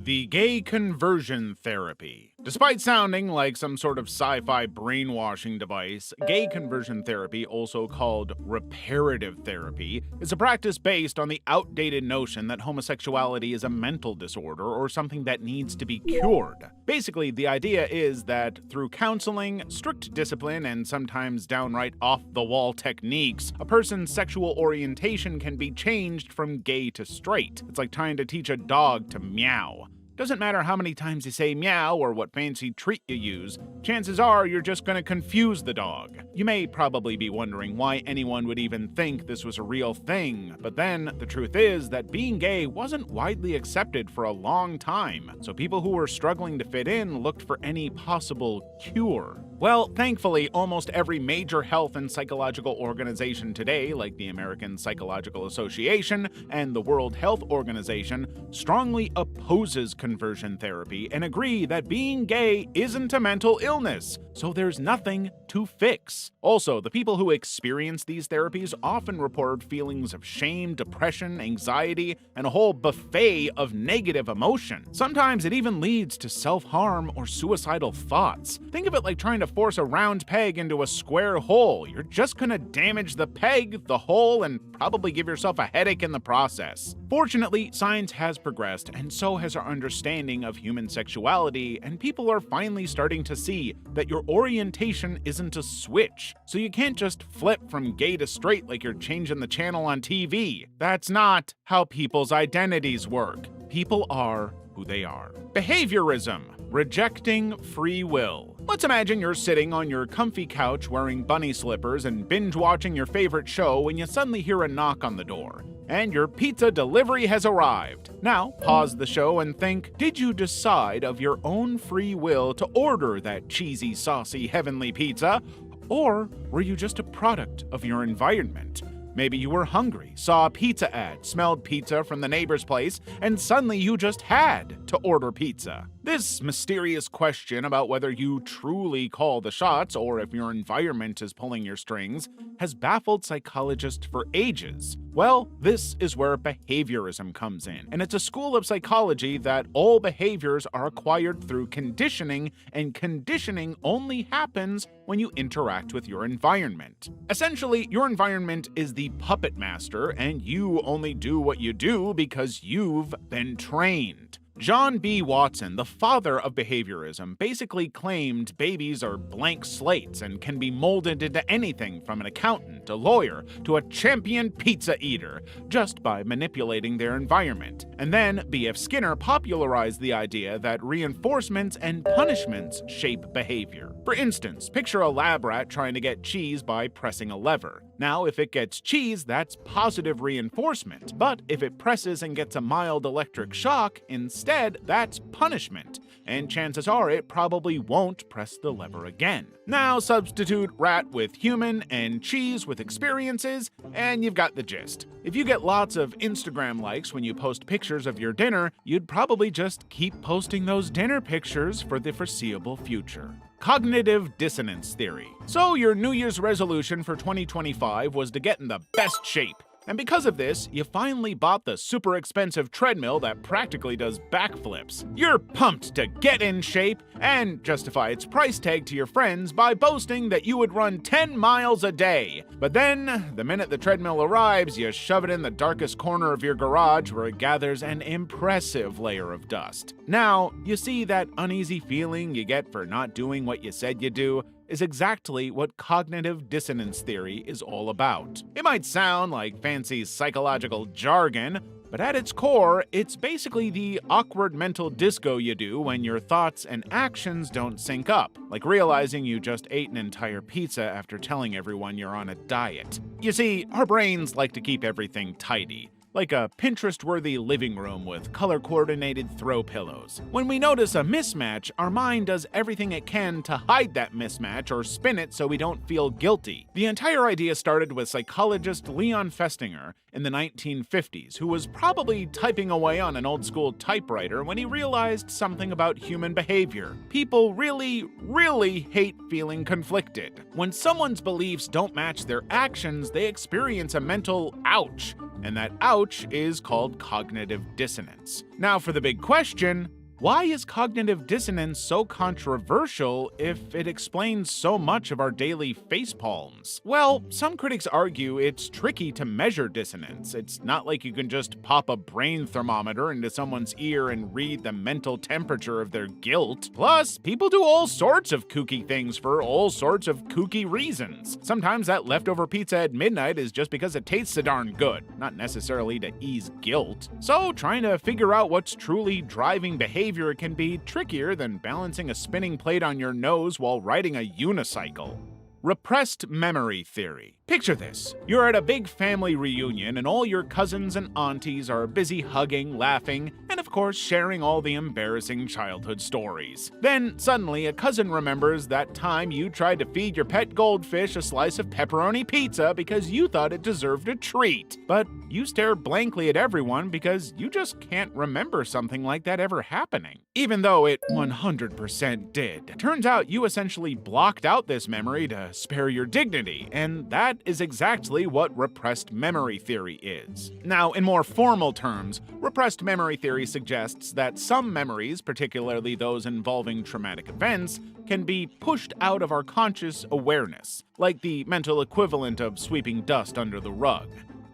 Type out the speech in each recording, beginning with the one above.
The gay conversion therapy. Despite sounding like some sort of sci-fi brainwashing device, gay conversion therapy, also called reparative therapy, is a practice based on the outdated notion that homosexuality is a mental disorder or something that needs to be cured. Basically, the idea is that through counseling, strict discipline, and sometimes downright off-the-wall techniques, a person's sexual orientation can be changed from gay to straight. It's like trying to teach a dog to meow. Doesn't matter how many times you say meow or what fancy treat you use, chances are you're just gonna confuse the dog. You may probably be wondering why anyone would even think this was a real thing, but then the truth is that being gay wasn't widely accepted for a long time, so people who were struggling to fit in looked for any possible cure. Well, thankfully, almost every major health and psychological organization today, like the American Psychological Association and the World Health Organization, strongly opposes conversion therapy and agree that being gay isn't a mental illness, so there's nothing to fix. Also, the people who experience these therapies often report feelings of shame, depression, anxiety, and a whole buffet of negative emotion. Sometimes it even leads to self-harm or suicidal thoughts. Think of it like trying to force a round peg into a square hole. You're just gonna damage the peg, the hole, and probably give yourself a headache in the process. Fortunately, science has progressed, and so has our understanding of human sexuality, and people are finally starting to see that your orientation isn't a switch. So you can't just flip from gay to straight like you're changing the channel on TV. That's not how people's identities work. People are who they are. Behaviorism. Rejecting free will. Let's imagine you're sitting on your comfy couch wearing bunny slippers and binge-watching your favorite show when you suddenly hear a knock on the door. And your pizza delivery has arrived. Now, pause the show and think, did you decide of your own free will to order that cheesy, saucy, heavenly pizza? Or were you just a product of your environment? Maybe you were hungry, saw a pizza ad, smelled pizza from the neighbor's place, and suddenly you just had to order pizza. This mysterious question about whether you truly call the shots or if your environment is pulling your strings has baffled psychologists for ages. Well, this is where behaviorism comes in, and it's a school of psychology that all behaviors are acquired through conditioning, and conditioning only happens when you interact with your environment. Essentially, your environment is the puppet master, and you only do what you do because you've been trained. John B. Watson, the father of behaviorism, basically claimed babies are blank slates and can be molded into anything from an accountant, a lawyer, to a champion pizza eater, just by manipulating their environment. And then B.F. Skinner popularized the idea that reinforcements and punishments shape behavior. For instance, picture a lab rat trying to get cheese by pressing a lever. Now, if it gets cheese, that's positive reinforcement, but if it presses and gets a mild electric shock, instead, that's punishment, and chances are it probably won't press the lever again. Now substitute rat with human and cheese with experiences, and you've got the gist. If you get lots of Instagram likes when you post pictures of your dinner, you'd probably just keep posting those dinner pictures for the foreseeable future. Cognitive dissonance theory. So your New Year's resolution for 2025 was to get in the best shape. And because of this, you finally bought the super expensive treadmill that practically does backflips. You're pumped to get in shape and justify its price tag to your friends by boasting that you would run 10 miles a day. But then, the minute the treadmill arrives, you shove it in the darkest corner of your garage where it gathers an impressive layer of dust. Now, you see that uneasy feeling you get for not doing what you said you'd do is exactly what cognitive dissonance theory is all about. It might sound like fancy psychological jargon, but at its core, it's basically the awkward mental disco you do when your thoughts and actions don't sync up, like realizing you just ate an entire pizza after telling everyone you're on a diet. You see, our brains like to keep everything tidy, like a Pinterest-worthy living room with color-coordinated throw pillows. When we notice a mismatch, our mind does everything it can to hide that mismatch or spin it so we don't feel guilty. The entire idea started with psychologist Leon Festinger in the 1950s, who was probably typing away on an old-school typewriter when he realized something about human behavior. People really hate feeling conflicted. When someone's beliefs don't match their actions, they experience a mental ouch. and that ouch is called cognitive dissonance. Now for the big question, why is cognitive dissonance so controversial if it explains so much of our daily facepalms? Well, some critics argue it's tricky to measure dissonance. It's not like you can just pop a brain thermometer into someone's ear and read the mental temperature of their guilt. Plus, people do all sorts of kooky things for all sorts of kooky reasons. Sometimes that leftover pizza at midnight is just because it tastes so darn good, not necessarily to ease guilt. So, trying to figure out what's truly driving behavior can be trickier than balancing a spinning plate on your nose while riding a unicycle. Repressed memory theory. Picture this. You're at a big family reunion and all your cousins and aunties are busy hugging, laughing, and of course sharing all the embarrassing childhood stories. Then suddenly a cousin remembers that time you tried to feed your pet goldfish a slice of pepperoni pizza because you thought it deserved a treat. But you stare blankly at everyone because you just can't remember something like that ever happening. Even though it 100% did. Turns out you essentially blocked out this memory to spare your dignity, and that is exactly what repressed memory theory is. Now, in more formal terms, repressed memory theory suggests that some memories, particularly those involving traumatic events, can be pushed out of our conscious awareness, like the mental equivalent of sweeping dust under the rug.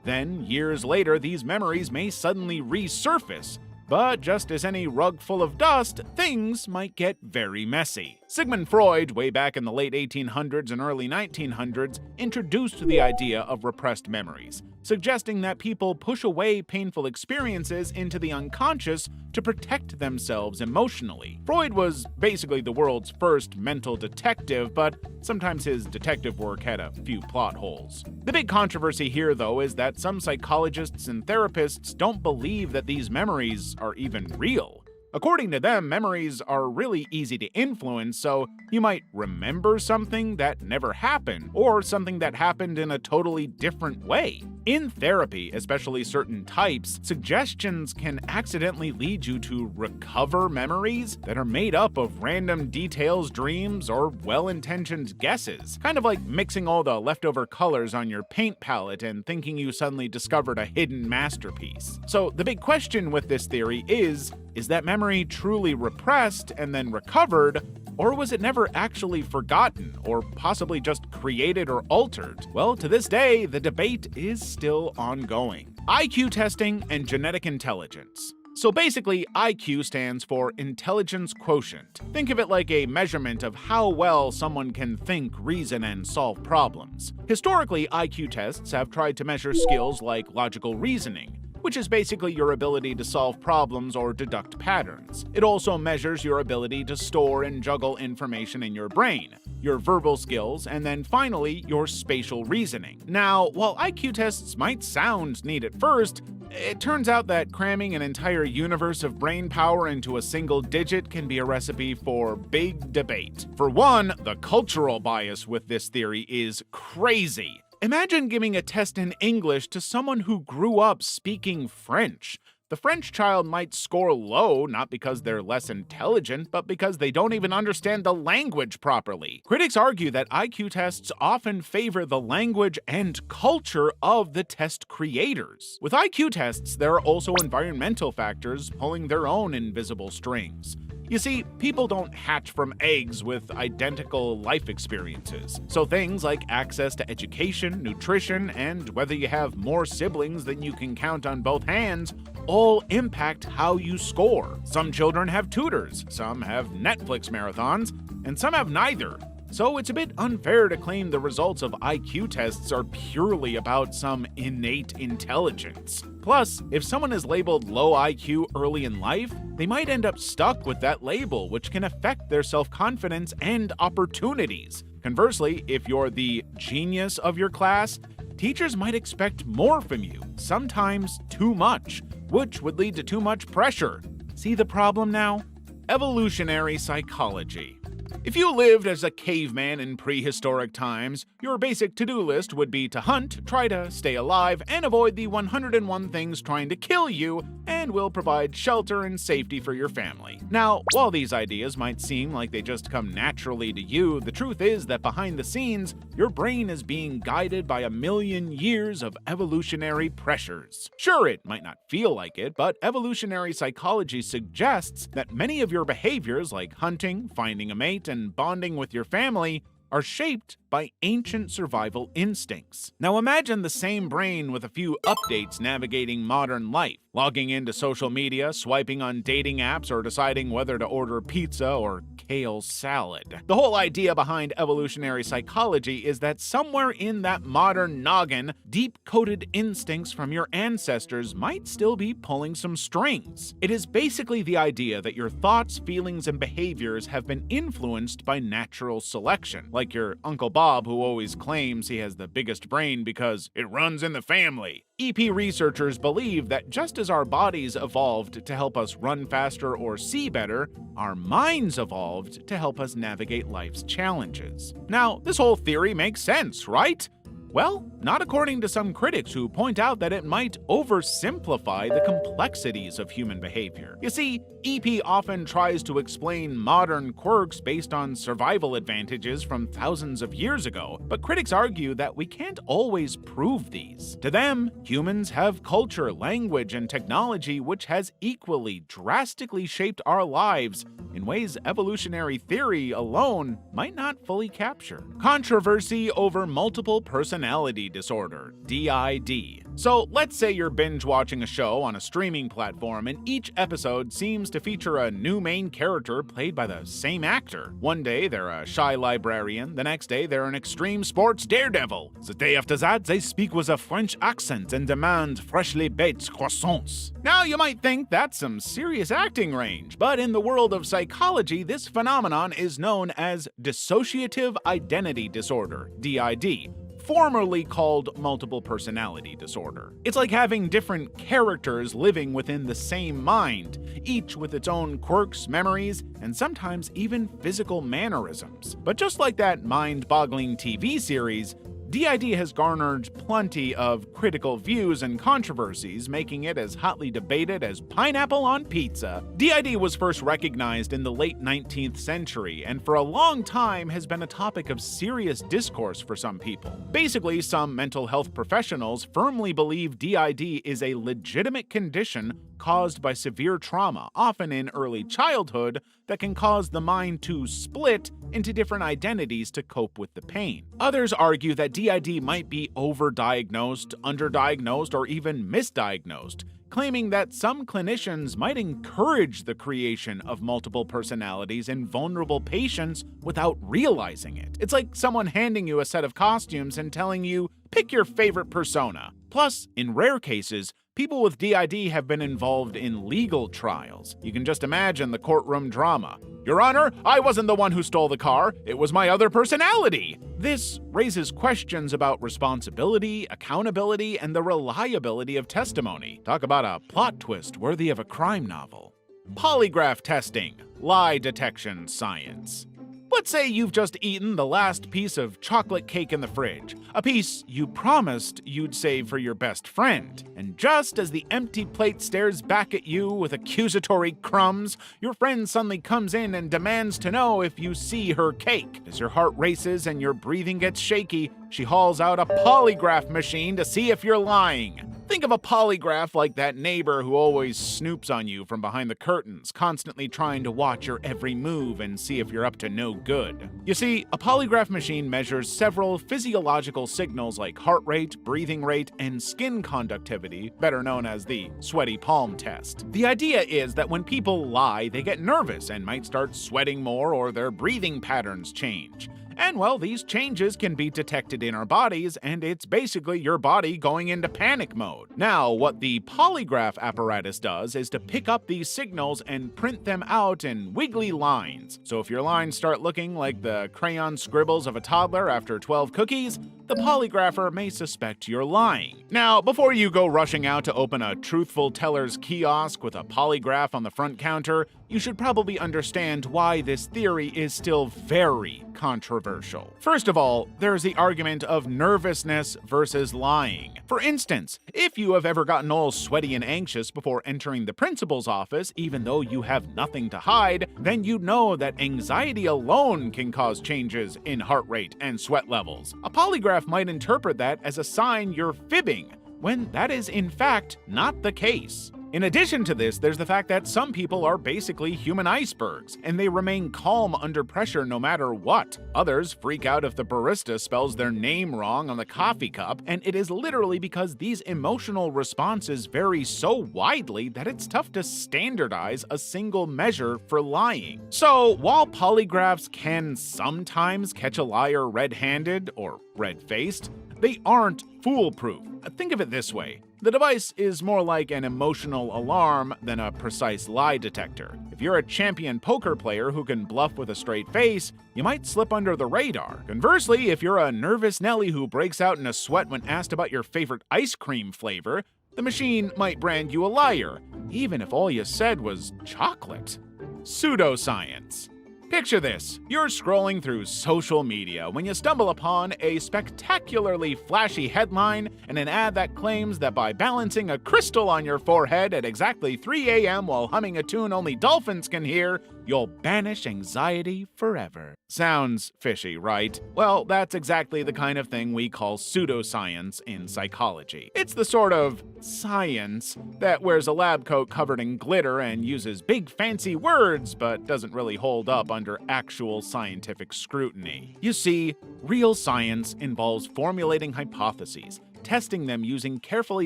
Then, years later, these memories may suddenly resurface, but just as any rug full of dust, things might get very messy. Sigmund Freud, way back in the late 1800s and early 1900s, introduced the idea of repressed memories, suggesting that people push away painful experiences into the unconscious to protect themselves emotionally. Freud was basically the world's first mental detective, but sometimes his detective work had a few plot holes. The big controversy here, though, is that some psychologists and therapists don't believe that these memories are even real. According to them, memories are really easy to influence, so you might remember something that never happened, or something that happened in a totally different way. In therapy, especially certain types, suggestions can accidentally lead you to recover memories that are made up of random details, dreams, or well-intentioned guesses. Kind of like mixing all the leftover colors on your paint palette and thinking you suddenly discovered a hidden masterpiece. So the big question with this theory is that memory truly repressed and then recovered, or was it never actually forgotten, or possibly just created or altered? Well, to this day, the debate is still ongoing. IQ testing and genetic intelligence. So basically, IQ stands for intelligence quotient. Think of it like a measurement of how well someone can think, reason, and solve problems. Historically, IQ tests have tried to measure skills like logical reasoning, which is basically your ability to solve problems or deduct patterns. It also measures your ability to store and juggle information in your brain, your verbal skills, and then finally, your spatial reasoning. Now, while IQ tests might sound neat at first, it turns out that cramming an entire universe of brain power into a single digit can be a recipe for big debate. For one, the cultural bias with this theory is crazy. Imagine giving a test in English to someone who grew up speaking French. The French child might score low, not because they're less intelligent, but because they don't even understand the language properly. Critics argue that IQ tests often favor the language and culture of the test creators. With IQ tests, there are also environmental factors pulling their own invisible strings. You see, people don't hatch from eggs with identical life experiences, so things like access to education, nutrition, and whether you have more siblings than you can count on both hands all impact how you score. Some children have tutors, some have Netflix marathons, and some have neither. So it's a bit unfair to claim the results of IQ tests are purely about some innate intelligence. Plus, if someone is labeled low IQ early in life, they might end up stuck with that label, which can affect their self-confidence and opportunities. Conversely, if you're the genius of your class, teachers might expect more from you, sometimes too much, which would lead to too much pressure. See the problem now? Evolutionary psychology. If you lived as a caveman in prehistoric times, your basic to-do list would be to hunt, try to stay alive, and avoid the 101 things trying to kill you, and will provide shelter and safety for your family. Now, while these ideas might seem like they just come naturally to you, the truth is that behind the scenes, your brain is being guided by a million years of evolutionary pressures. Sure, it might not feel like it, but evolutionary psychology suggests that many of your behaviors, like hunting, finding a mate, and bonding with your family, are shaped by ancient survival instincts. Now imagine the same brain with a few updates navigating modern life, logging into social media, swiping on dating apps, or deciding whether to order pizza or kale salad. The whole idea behind evolutionary psychology is that somewhere in that modern noggin, deep-coded instincts from your ancestors might still be pulling some strings. It is basically the idea that your thoughts, feelings, and behaviors have been influenced by natural selection, like your Uncle Bob, who always claims he has the biggest brain because it runs in the family. EP researchers believe that just as our bodies evolved to help us run faster or see better, our minds evolved to help us navigate life's challenges. Now, this whole theory makes sense, right? Well, not according to some critics who point out that it might oversimplify the complexities of human behavior. You see, EP often tries to explain modern quirks based on survival advantages from thousands of years ago, but critics argue that we can't always prove these. To them, humans have culture, language, and technology which has equally drastically shaped our lives in ways evolutionary theory alone might not fully capture. Controversy over multiple personality disorder, DID. So let's say you're binge watching a show on a streaming platform and each episode seems to feature a new main character played by the same actor. One day they're a shy librarian, the next day they're an extreme sports daredevil. The day after that they speak with a French accent and demand freshly baked croissants. Now you might think that's some serious acting range, but in the world of psychology this phenomenon is known as dissociative identity disorder, DID, formerly called multiple personality disorder. It's like having different characters living within the same mind, each with its own quirks, memories, and sometimes even physical mannerisms. But just like that mind-boggling TV series, DID has garnered plenty of critical views and controversies, making it as hotly debated as pineapple on pizza. DID was first recognized in the late 19th century, and for a long time has been a topic of serious discourse for some people. Basically, some mental health professionals firmly believe DID is a legitimate condition caused by severe trauma, often in early childhood, that can cause the mind to split into different identities to cope with the pain. Others argue that DID might be overdiagnosed, underdiagnosed, or even misdiagnosed, claiming that some clinicians might encourage the creation of multiple personalities in vulnerable patients without realizing it. It's like someone handing you a set of costumes and telling you, pick your favorite persona. Plus, in rare cases, people with DID have been involved in legal trials. You can just imagine the courtroom drama. Your Honor, I wasn't the one who stole the car. It was my other personality. This raises questions about responsibility, accountability, and the reliability of testimony. Talk about a plot twist worthy of a crime novel. Polygraph testing, lie detection science. Let's say you've just eaten the last piece of chocolate cake in the fridge, a piece you promised you'd save for your best friend. And just as the empty plate stares back at you with accusatory crumbs, your friend suddenly comes in and demands to know if you see her cake. As your heart races and your breathing gets shaky, she hauls out a polygraph machine to see if you're lying. Think of a polygraph like that neighbor who always snoops on you from behind the curtains, constantly trying to watch your every move and see if you're up to no good. You see, a polygraph machine measures several physiological signals like heart rate, breathing rate, and skin conductivity, better known as the sweaty palm test. The idea is that when people lie, they get nervous and might start sweating more or their breathing patterns change. And well, these changes can be detected in our bodies, and it's basically your body going into panic mode. Now, what the polygraph apparatus does is to pick up these signals and print them out in wiggly lines. So if your lines start looking like the crayon scribbles of a toddler after 12 cookies, the polygrapher may suspect you're lying. Now, before you go rushing out to open a truthful teller's kiosk with a polygraph on the front counter, you should probably understand why this theory is still very controversial. First of all, there's the argument of nervousness versus lying. For instance, if you have ever gotten all sweaty and anxious before entering the principal's office, even though you have nothing to hide, then you know that anxiety alone can cause changes in heart rate and sweat levels. A polygraph might interpret that as a sign you're fibbing, when that is in fact not the case. In addition to this, there's the fact that some people are basically human icebergs, and they remain calm under pressure no matter what. Others freak out if the barista spells their name wrong on the coffee cup, and it is literally because these emotional responses vary so widely that it's tough to standardize a single measure for lying. So, while polygraphs can sometimes catch a liar red-handed or red-faced, they aren't foolproof. Think of it this way. The device is more like an emotional alarm than a precise lie detector. If you're a champion poker player who can bluff with a straight face, you might slip under the radar. Conversely, if you're a nervous Nelly who breaks out in a sweat when asked about your favorite ice cream flavor, the machine might brand you a liar, even if all you said was chocolate. Pseudoscience. Picture this. You're scrolling through social media when you stumble upon a spectacularly flashy headline and an ad that claims that by balancing a crystal on your forehead at exactly 3 a.m. while humming a tune only dolphins can hear, you'll banish anxiety forever. Sounds fishy, right? Well, that's exactly the kind of thing we call pseudoscience in psychology. It's the sort of science that wears a lab coat covered in glitter and uses big fancy words but doesn't really hold up under actual scientific scrutiny. You see, real science involves formulating hypotheses, testing them using carefully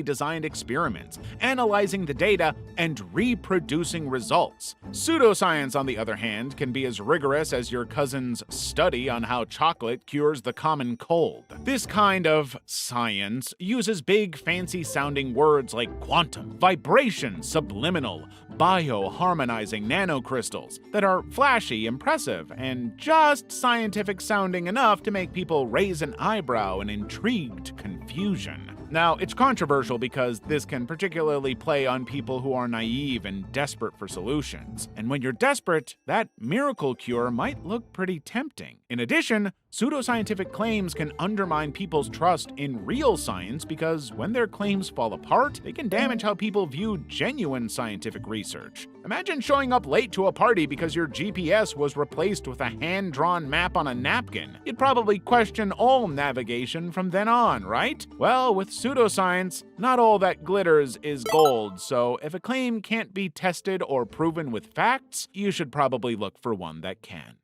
designed experiments, analyzing the data, and reproducing results. Pseudoscience, on the other hand, can be as rigorous as your cousin's study on how chocolate cures the common cold. This kind of science uses big, fancy-sounding words like quantum, vibration, subliminal, bioharmonizing nanocrystals that are flashy, impressive, and just scientific-sounding enough to make people raise an eyebrow in intrigued confusion. Now, it's controversial because this can particularly play on people who are naive and desperate for solutions. And when you're desperate, that miracle cure might look pretty tempting. In addition, pseudoscientific claims can undermine people's trust in real science because when their claims fall apart, they can damage how people view genuine scientific research. Imagine showing up late to a party because your GPS was replaced with a hand-drawn map on a napkin. You'd probably question all navigation from then on, right? Well, with pseudoscience, not all that glitters is gold, so if a claim can't be tested or proven with facts, you should probably look for one that can.